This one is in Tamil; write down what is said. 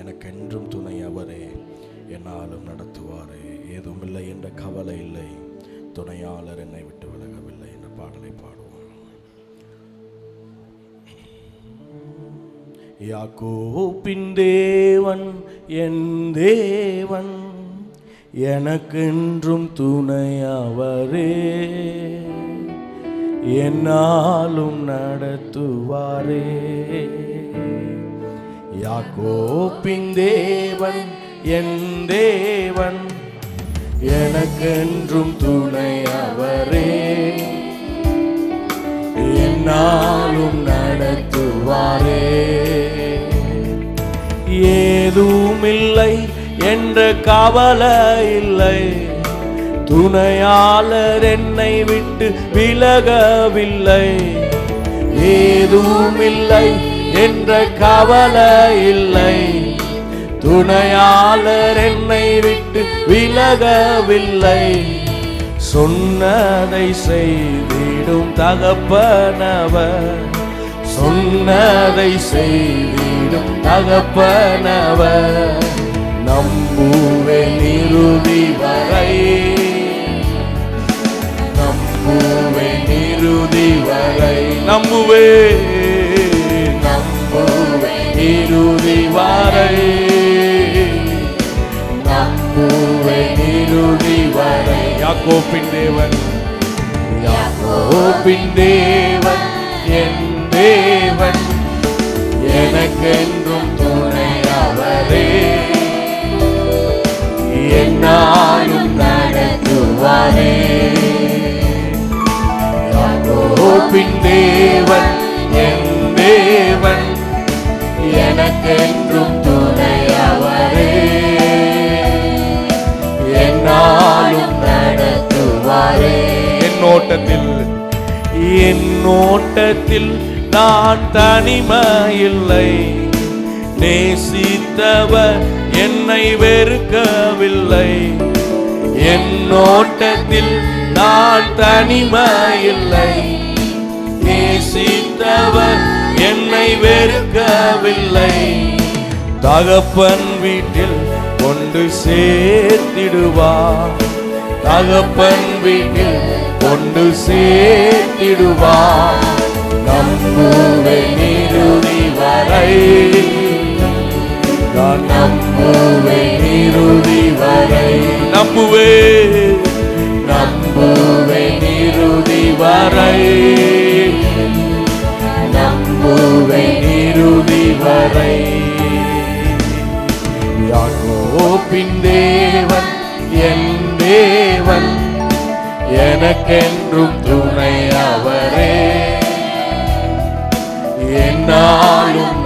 எனக்கென்றும் துணை அவரே, என்னாலும் நடத்துவாரே. ஏதுமில்லை என்ற கவலை இல்லை, துணையாளர் என்னை விட்டு விலகவில்லை என்ற பாடலை பாடுவோம். யாக்கோபின் தேவன் என் தேவன், எனக்கென்றும் துணை அவரே, என்னாலும் நடத்துவாரே. யாக்கோபின் தேவன் என் தேவன், எனக்கென்றும் துணை அவரே, என்னாலும் நடத்துவாரே. ஏதுமில்லை என்ற கவலை இல்லை, துணையாளர் என்னை விட்டு விலகவில்லை. ஏதுமில்லை என்ற கவலை இல்லை, துணையாளர் என்னை விட்டு விலகவில்லை. சொன்னதை செய்திடும் தகப்பனவர், சொன்னதை செய்திடும் தகப்பனவர். நம்புவேன் இறுதி வரை, நம்புவேன் இறுதி வரை, நம்புவேன் இறுதி வரை, நம்புவேன் இறுதி வரை. யாக்கோபின் தேவன், யாக்கோபின் தேவன் என் தேவன், எனக்கென்றும் துணை அவரே, என்னாலும் நடத்துவாரே. யாக்கோபின் தேவன் என் தேவன், எனக்கென்றும் துணை அவரே, என்னாலும் நடத்துவாரே. என்னோட்டத்தில் நான் தனிமையில்லை, நேசித்தவர் என்னை வெறுக்கவில்லை. என்னோட்டத்தில் நான் தனிமையில்லை, நேசித்தவர் என்னை வெறுக்கவில்லை. தகப்பன் வீட்டில் கொண்டு சேர்த்திடுவார், தகப்பன் வீட்டில் கொண்டு சேர்த்திடுவார். நம்புவேன் இறுதி வரை, நான் நம்புவேன் இறுதி வரை, நம்புவேன் நம்புவேன் இறுதி வரை, நம்புவேன் இறுதி வரை. யாக்கோபின் தேவன் என் தேவன், எனக்கென்றும் துணை அவரே, என்னாலும்